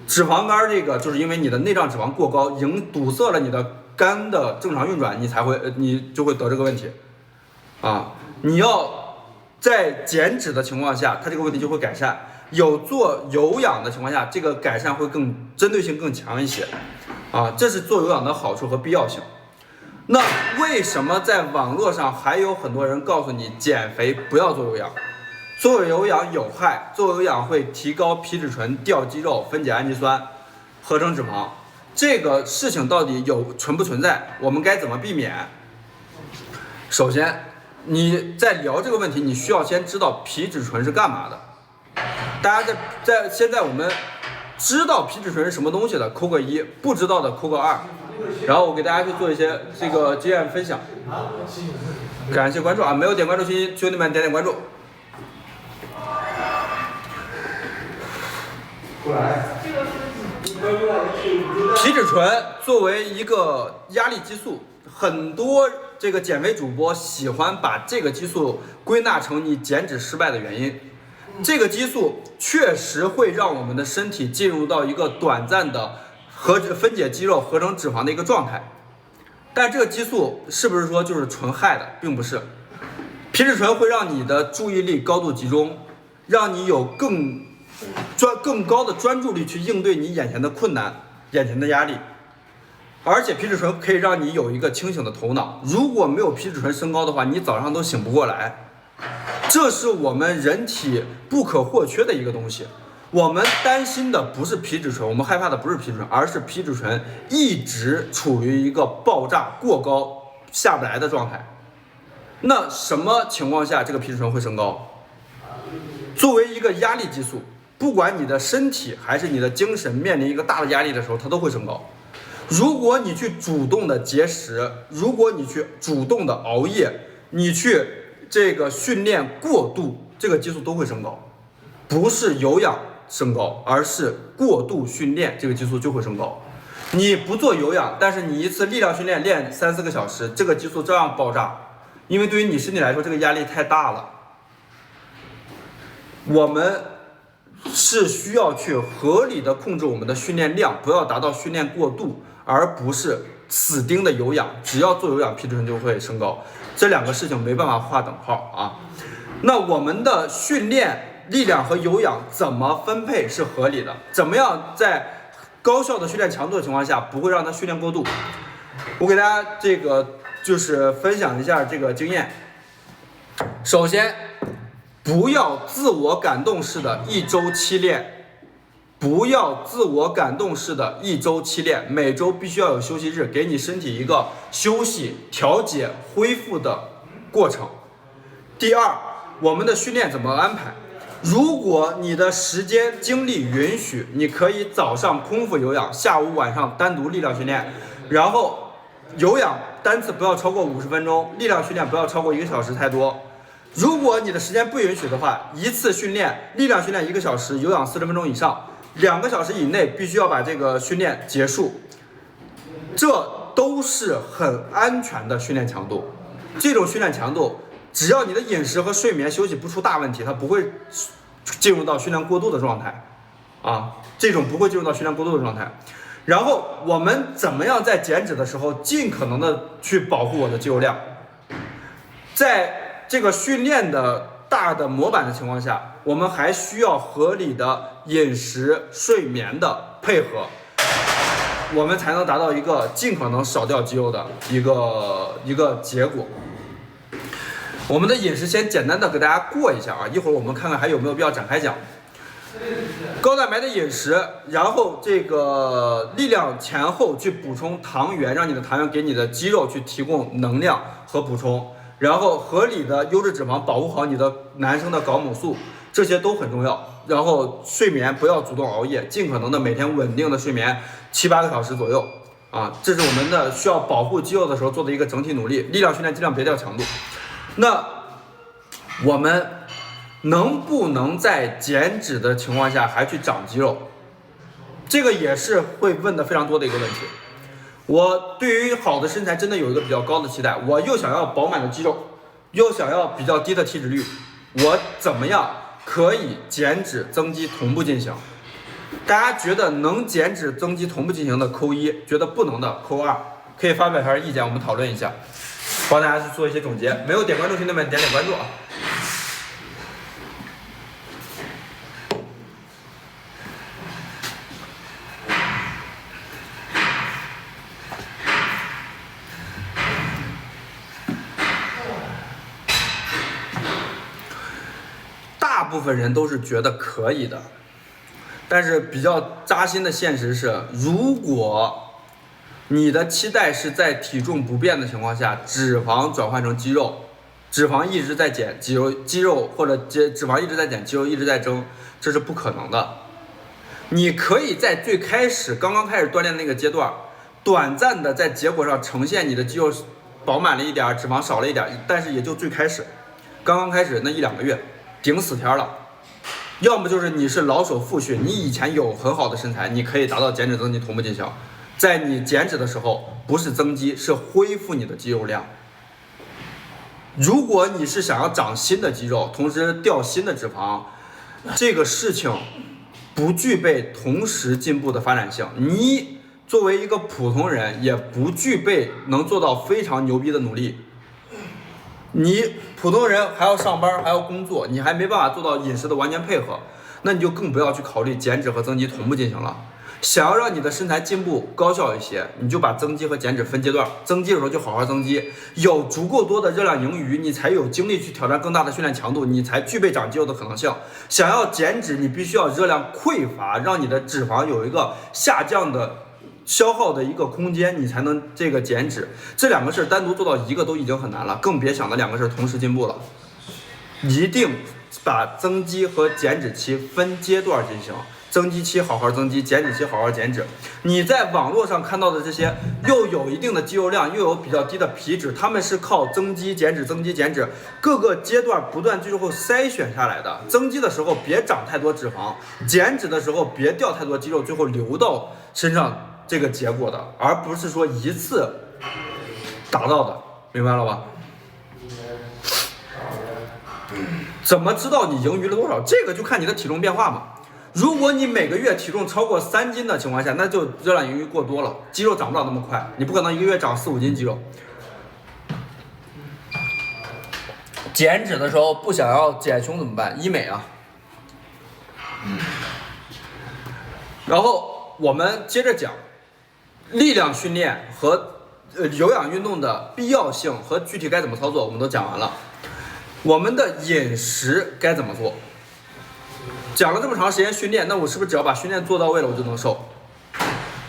脂肪肝这个就是因为你的内脏脂肪过高，堵塞了你的肝的正常运转，你就会得这个问题啊。你要在减脂的情况下，它这个问题就会改善；有做有氧的情况下，这个改善会更针对性更强一些啊。这是做有氧的好处和必要性。那为什么在网络上还有很多人告诉你减肥不要做有氧？做有氧有害，做有氧会提高皮质醇、掉肌肉、分解氨基酸、合成脂肪。这个事情到底存不存在？我们该怎么避免？首先，你在聊这个问题，你需要先知道皮质醇是干嘛的。大家现在我们知道皮质醇是什么东西的，扣个1；不知道的扣个2。然后我给大家去做一些这个经验分享。感谢关注啊！没有点关注兄弟们点点关注。皮质醇作为一个压力激素，很多这个减肥主播喜欢把这个激素归纳成你减脂失败的原因。这个激素确实会让我们的身体进入到一个短暂的分解肌肉、合成脂肪的一个状态，但这个激素是不是说就是纯害的？并不是。皮质醇会让你的注意力高度集中，让你有更高的专注力去应对你眼前的困难、眼前的压力，而且皮质醇可以让你有一个清醒的头脑。如果没有皮质醇升高的话，你早上都醒不过来。这是我们人体不可或缺的一个东西。我们担心的不是皮质醇，我们害怕的不是皮质醇，而是皮质醇一直处于一个爆炸过高下不来的状态。那什么情况下这个皮质醇会升高？作为一个压力激素，不管你的身体还是你的精神面临一个大的压力的时候，它都会升高。如果你去主动的节食，如果你去主动的熬夜，你去这个训练过度，这个激素都会升高。不是有氧升高，而是过度训练，这个激素就会升高。你不做有氧，但是你一次力量训练练3-4个小时，这个激素照样爆炸，因为对于你身体来说，这个压力太大了。我们是需要去合理的控制我们的训练量，不要达到训练过度，而不是死盯的有氧。只要做有氧，皮质醇就会升高，这两个事情没办法划等号啊。那我们的训练力量和有氧怎么分配是合理的？怎么样在高效的训练强度的情况下，不会让它训练过度？我给大家这个就是分享一下这个经验。首先，不要自我感动式的1周7练，不要自我感动式的一周7练，每周必须要有休息日，给你身体一个休息、调节、恢复的过程。第二，我们的训练怎么安排？如果你的时间精力允许，你可以早上空腹有氧，下午晚上单独力量训练，然后有氧单次不要超过50分钟，力量训练不要超过1个小时太多。如果你的时间不允许的话，一次训练力量训练1个小时，有氧40分钟以上，2个小时以内必须要把这个训练结束，这都是很安全的训练强度。这种训练强度，只要你的饮食和睡眠休息不出大问题，它不会进入到训练过度的状态啊，这种不会进入到训练过度的状态。然后我们怎么样在减脂的时候尽可能的去保护我的肌肉量？在这个训练的大的模板的情况下，我们还需要合理的饮食、睡眠的配合，我们才能达到一个尽可能少掉肌肉的一个结果。我们的饮食先简单的给大家过一下啊，一会儿我们看看还有没有必要展开讲。高蛋白的饮食，然后这个力量前后去补充糖原，让你的糖原给你的肌肉去提供能量和补充，然后合理的优质脂肪保护好你的男生的睾母素，这些都很重要。然后睡眠不要主动熬夜，尽可能的每天稳定的睡眠7-8个小时左右啊，这是我们的需要保护肌肉的时候做的一个整体努力。力量训练尽量别掉强度。那我们能不能在减脂的情况下还去长肌肉？这个也是会问的非常多的一个问题。我对于好的身材真的有一个比较高的期待，我又想要饱满的肌肉，又想要比较低的体脂率，我怎么样可以减脂增肌同步进行？大家觉得能减脂增肌同步进行的扣1，觉得不能的扣2，可以发表一下意见，我们讨论一下，帮大家去做一些总结。没有点关注兄弟们点关注啊！大部分人都是觉得可以的，但是比较扎心的现实是，如果你的期待是在体重不变的情况下，脂肪转换成肌肉，脂肪一直在减，肌肉或者脂肪一直在减，肌肉一直在增，这是不可能的。你可以在最开始刚刚开始锻炼那个阶段，短暂的在结果上呈现你的肌肉饱满了一点，脂肪少了一点，但是也就最开始，刚刚开始那1-2个月，顶死天了。要么就是你是老手复训，你以前有很好的身材，你可以达到减脂增肌同步进行。在你减脂的时候，不是增肌，是恢复你的肌肉量。如果你是想要长新的肌肉，同时掉新的脂肪，这个事情不具备同时进步的发展性。你作为一个普通人，也不具备能做到非常牛逼的努力。你普通人还要上班，还要工作，你还没办法做到饮食的完全配合，那你就更不要去考虑减脂和增肌同步进行了。想要让你的身材进步高效一些，你就把增肌和减脂分阶段，增肌的时候就好好增肌，有足够多的热量盈余，你才有精力去挑战更大的训练强度，你才具备长肌肉的可能性。想要减脂，你必须要热量匮乏，让你的脂肪有一个下降的消耗的一个空间，你才能这个减脂。这2个事单独做到一个都已经很难了，更别想着2个事同时进步了。一定把增肌和减脂期分阶段进行，增肌期好好增肌，减脂期好好减脂。你在网络上看到的这些又有一定的肌肉量，又有比较低的皮脂，他们是靠增肌减脂、增肌减脂各个阶段不断最后筛选下来的。增肌的时候别长太多脂肪，减脂的时候别掉太多肌肉，最后流到身上这个结果的，而不是说一次达到的，明白了吧？怎么知道你盈余了多少？这个就看你的体重变化嘛。如果你每个月体重超过3斤的情况下，那就热量盈余过多了，肌肉长不了那么快，你不可能一个月长4-5斤肌肉。减脂的时候不想要减胸怎么办？医美啊。然后我们接着讲力量训练和有氧运动的必要性和具体该怎么操作，我们都讲完了。我们的饮食该怎么做？讲了这么长时间训练，那我是不是只要把训练做到位了，我就能瘦？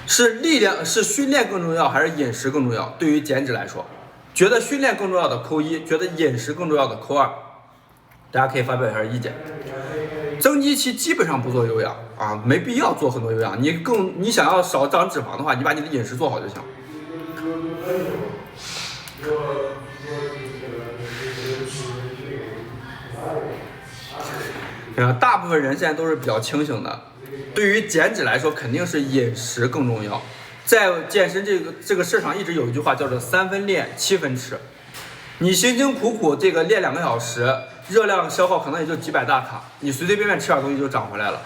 是力量是训练更重要，还是饮食更重要？对于减脂来说，觉得训练更重要的扣1，觉得饮食更重要的扣2。大家可以发表一下意见。增肌期基本上不做有氧啊，没必要做很多有氧。你想要少长脂肪的话，你把你的饮食做好就行。大部分人现在都是比较清醒的。对于减脂来说，肯定是饮食更重要。在健身这个市场一直有一句话叫做3分练7分吃。你辛辛苦苦这个练2个小时，热量消耗可能也就几百大卡，你随随便便吃点东西就长回来了。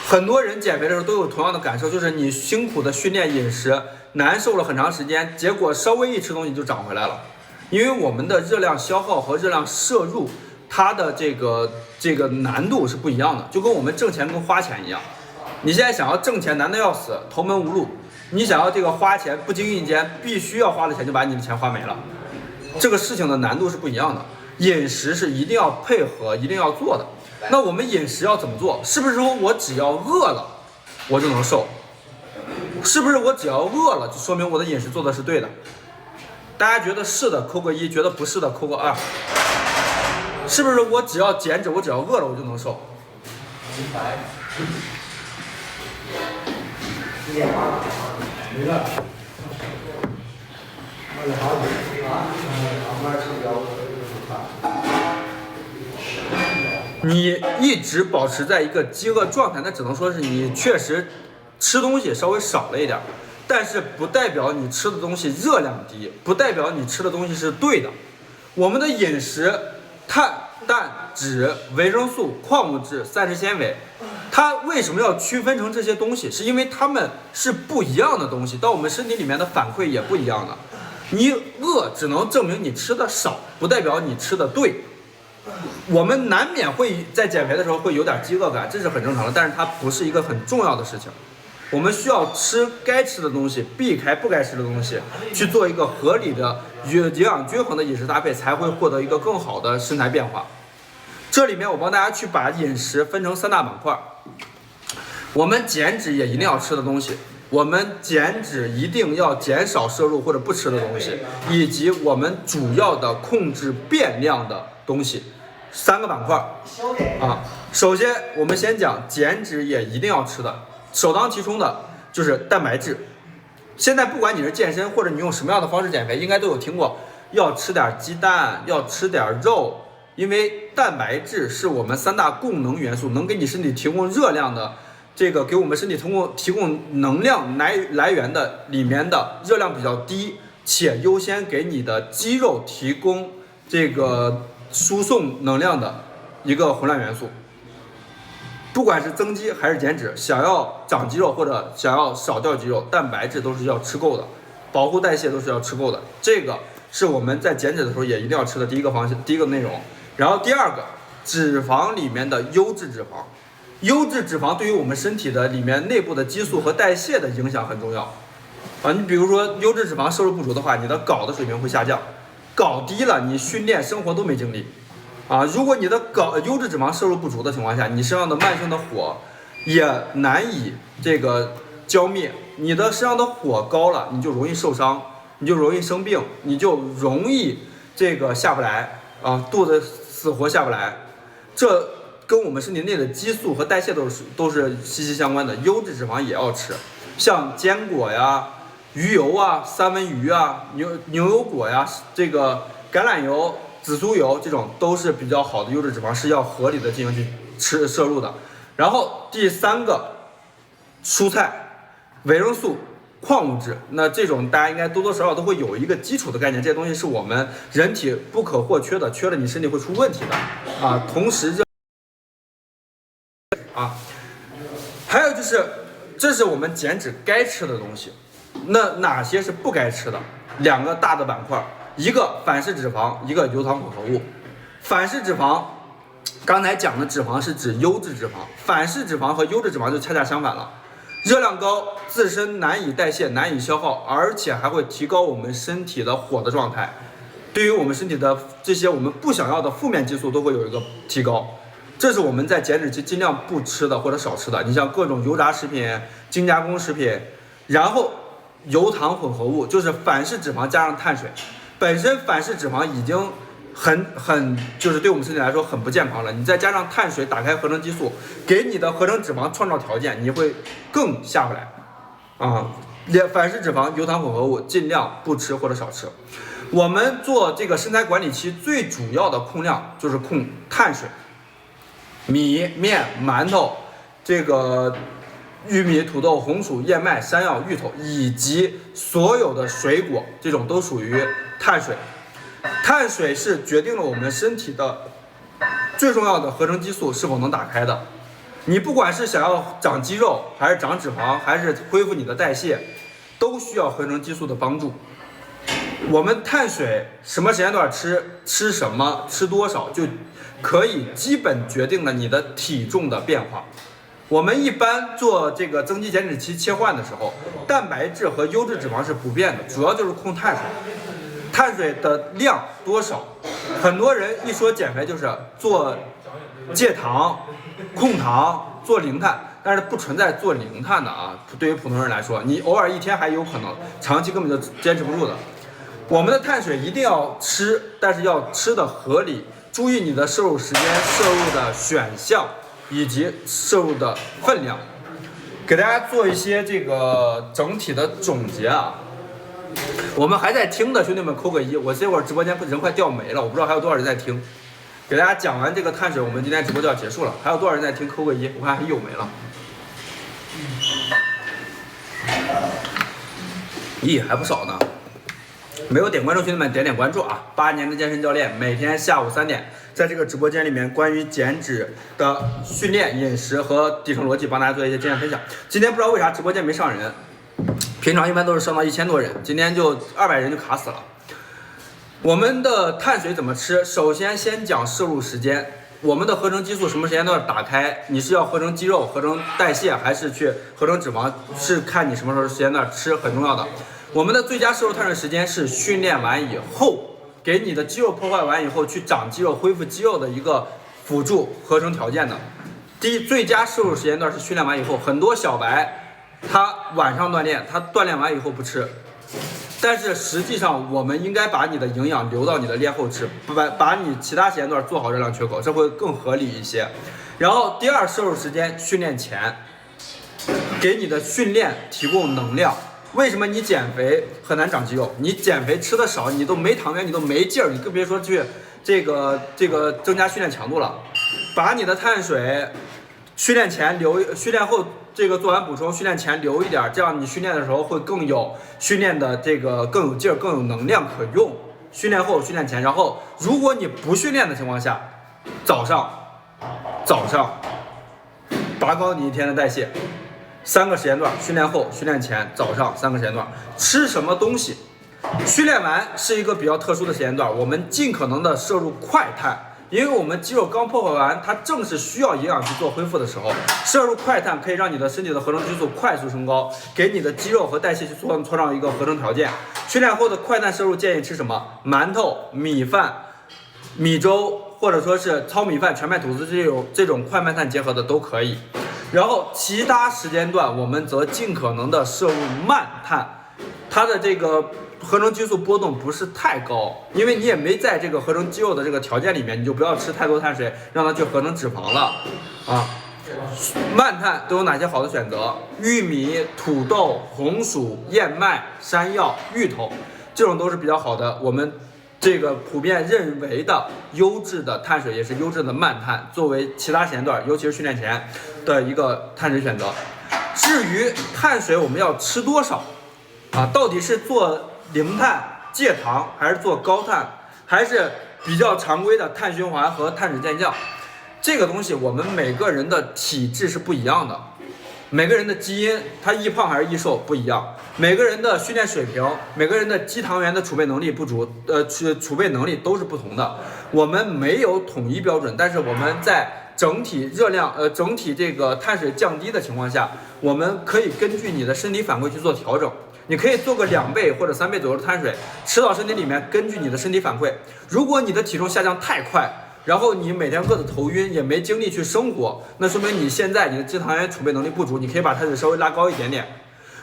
很多人减肥的时候都有同样的感受，就是你辛苦的训练饮食，难受了很长时间，结果稍微一吃东西就长回来了。因为我们的热量消耗和热量摄入，它的这个难度是不一样的，就跟我们挣钱跟花钱一样。你现在想要挣钱难得要死，头门无路；你想要这个花钱，不经意间必须要花的钱就把你的钱花没了。这个事情的难度是不一样的。饮食是一定要配合，一定要做的。那我们饮食要怎么做？是不是说我只要饿了我就能瘦？是不是我只要饿了就说明我的饮食做的是对的？大家觉得是的扣个1，觉得不是的扣个2。是不是我只要减脂，我只要饿了我就能瘦？你一直保持在一个饥饿状态，那只能说是你确实吃东西稍微少了一点，但是不代表你吃的东西热量低，不代表你吃的东西是对的。我们的饮食，碳、氮、脂、维生素、矿物质、膳食纤维，它为什么要区分成这些东西？是因为它们是不一样的东西，到我们身体里面的反馈也不一样的。你饿只能证明你吃的少，不代表你吃的对。我们难免会在减肥的时候会有点饥饿感，这是很正常的，但是它不是一个很重要的事情。我们需要吃该吃的东西，避开不该吃的东西，去做一个合理的营养均衡的饮食搭配，才会获得一个更好的身材变化。这里面我帮大家去把饮食分成3大板块。我们减脂也一定要吃的东西，我们减脂一定要减少摄入或者不吃的东西，以及我们主要的控制变量的东西，3个板块啊。首先我们先讲减脂也一定要吃的，首当其冲的就是蛋白质。现在不管你是健身或者你用什么样的方式减肥，应该都有听过要吃点鸡蛋，要吃点肉，因为蛋白质是我们3大供能元素，能给你身体提供热量的，这个给我们身体提供能量来源的里面的热量比较低，且优先给你的肌肉提供这个输送能量的一个混乱元素。不管是增肌还是减脂，想要长肌肉或者想要少掉肌肉，蛋白质都是要吃够的，保护代谢都是要吃够的。这个是我们在减脂的时候也一定要吃的第一个方向，第一个内容。然后第二个，脂肪里面的优质脂肪。优质脂肪对于我们身体的里面内部的激素和代谢的影响很重要啊。你比如说优质脂肪摄入不足的话，你的睾的水平会下降，睾低了，你训练生活都没精力啊。如果你的优质脂肪摄入不足的情况下，你身上的慢性的火也难以这个浇灭，你的身上的火高了，你就容易受伤，你就容易生病，你就容易这个下不来啊，肚子死活下不来。这跟我们身体内的激素和代谢都是息息相关的。优质脂肪也要吃，像坚果呀、鱼油啊、三文鱼啊、牛油果呀、这个橄榄油、紫苏油，这种都是比较好的优质脂肪，是要合理的进行去摄入的。然后第3个，蔬菜、维生素、矿物质，那这种大家应该多多少少都会有一个基础的概念，这些东西是我们人体不可或缺的，缺了你身体会出问题的啊。同时还有就是，这是我们减脂该吃的东西。那哪些是不该吃的？2个大的板块，一个反式脂肪，一个油糖混合物。反式脂肪，刚才讲的脂肪是指优质脂肪，反式脂肪和优质脂肪就恰恰相反了。热量高，自身难以代谢，难以消耗，而且还会提高我们身体的火的状态。对于我们身体的这些我们不想要的负面激素都会有一个提高。这是我们在减脂期尽量不吃的或者少吃的。你像各种油炸食品、精加工食品，然后油糖混合物，就是反式脂肪加上碳水。本身反式脂肪已经就是对我们身体来说很不健康了，你再加上碳水打开合成激素，给你的合成脂肪创造条件，你会更下不来啊。反式脂肪、油糖混合物尽量不吃或者少吃。我们做这个身材管理期最主要的控量就是控碳水。米面馒头，这个玉米、土豆、红薯、燕麦、山药、芋头以及所有的水果，这种都属于碳水。碳水是决定了我们身体的最重要的合成激素是否能打开的。你不管是想要长肌肉，还是长脂肪，还是恢复你的代谢，都需要合成激素的帮助。我们碳水什么时间段吃什么，吃多少，就可以基本决定了你的体重的变化。我们一般做这个增肌减脂期切换的时候，蛋白质和优质脂肪是不变的，主要就是控碳水。碳水的量多少，很多人一说减肥就是做戒糖、控糖、做零碳，但是不存在做零碳的啊。对于普通人来说，你偶尔一天还有可能，长期根本就坚持不住的。我们的碳水一定要吃，但是要吃的合理，注意你的摄入时间、摄入的选项以及摄入的分量。给大家做一些这个整体的总结啊。我们还在听的兄弟们扣个一，我这会儿直播间人快掉没了，我不知道还有多少人在听。给大家讲完这个碳水，我们今天直播就要结束了，还有多少人在听？扣个一，我看还有没了。咦，还不少呢。没有点关注兄弟们点关注啊！8年的健身教练，每天下午3点，在这个直播间里面，关于减脂的训练、饮食和底层逻辑，帮大家做一些经验分享。今天不知道为啥直播间没上人，平常一般都是上到1000多人，今天就200人就卡死了。我们的碳水怎么吃？首先讲摄入时间。我们的合成激素什么时间段打开？你是要合成肌肉、合成代谢，还是去合成脂肪？是看你什么时候时间段吃，很重要的。我们的最佳摄入碳水时间是训练完以后，给你的肌肉破坏完以后去长肌肉、恢复肌肉的一个辅助合成条件的。最佳摄入时间段是训练完以后。很多小白他晚上锻炼，他锻炼完以后不吃，但是实际上我们应该把你的营养留到你的练后吃，把你其他时间段做好热量缺口，这会更合理一些。然后第二摄入时间训练前，给你的训练提供能量。为什么你减肥很难长肌肉？你减肥吃的少，你都没糖原，你都没劲儿，你更别说去这个增加训练强度了。把你的碳水训练前留，训练后这个做完补充，训练前留一点，这样你训练的时候会更有训练的这个更有劲儿，更有能量可用。训练后、训练前，然后如果你不训练的情况下，早上拔高你一天的代谢。3个时间段，训练后、训练前、早上3个时间段，吃什么东西？训练完是一个比较特殊的时间段，我们尽可能的摄入快碳，因为我们肌肉刚破坏完，它正是需要营养去做恢复的时候，摄入快碳可以让你的身体的合成激素快速升高，给你的肌肉和代谢去创造一个合成条件。训练后的快碳摄入建议吃什么？馒头、米饭、米粥，或者说是糙米饭、全麦吐司这种快慢碳结合的都可以。然后其他时间段我们则尽可能的摄入慢碳，它的这个合成激素波动不是太高，因为你也没在这个合成肌肉的这个条件里面，你就不要吃太多碳水，让它去合成脂肪了啊。慢碳都有哪些好的选择？玉米、土豆、红薯、燕麦、山药、芋头，这种都是比较好的。我们这个普遍认为的优质的碳水，也是优质的慢碳，作为其他时间段，尤其是训练前的一个碳水选择。至于碳水我们要吃多少啊？到底是做零碳戒糖，还是做高碳，还是比较常规的碳循环和碳水健将？这个东西我们每个人的体质是不一样的，每个人的基因，他易胖还是易瘦不一样，每个人的训练水平，每个人的肌糖原的储备能力不足，储备能力都是不同的。我们没有统一标准，但是我们在整体热量，整体这个碳水降低的情况下，我们可以根据你的身体反馈去做调整。你可以做个2倍或者3倍左右的碳水，吃到身体里面，根据你的身体反馈。如果你的体重下降太快，然后你每天饿得头晕，也没精力去生活，那说明你现在你的肌糖原储备能力不足，你可以把它稍微拉高一点点。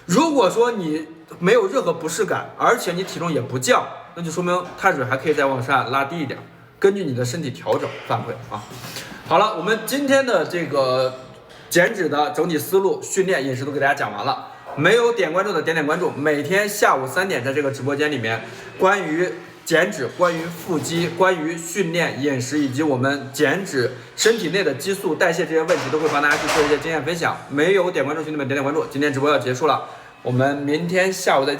如果说你没有任何不适感，而且你体重也不降，那就说明碳水还可以再往下拉低一点，根据你的身体调整反馈啊。好了，我们今天的这个减脂的整体思路、训练、饮食都给大家讲完了。没有点关注的点点关注，每天下午3点在这个直播间里面，关于减脂、关于腹肌、关于训练、饮食以及我们减脂身体内的激素代谢这些问题，都会帮大家去做一些经验分享。没有点关注兄弟们点点关注，今天直播要结束了，我们明天下午再见。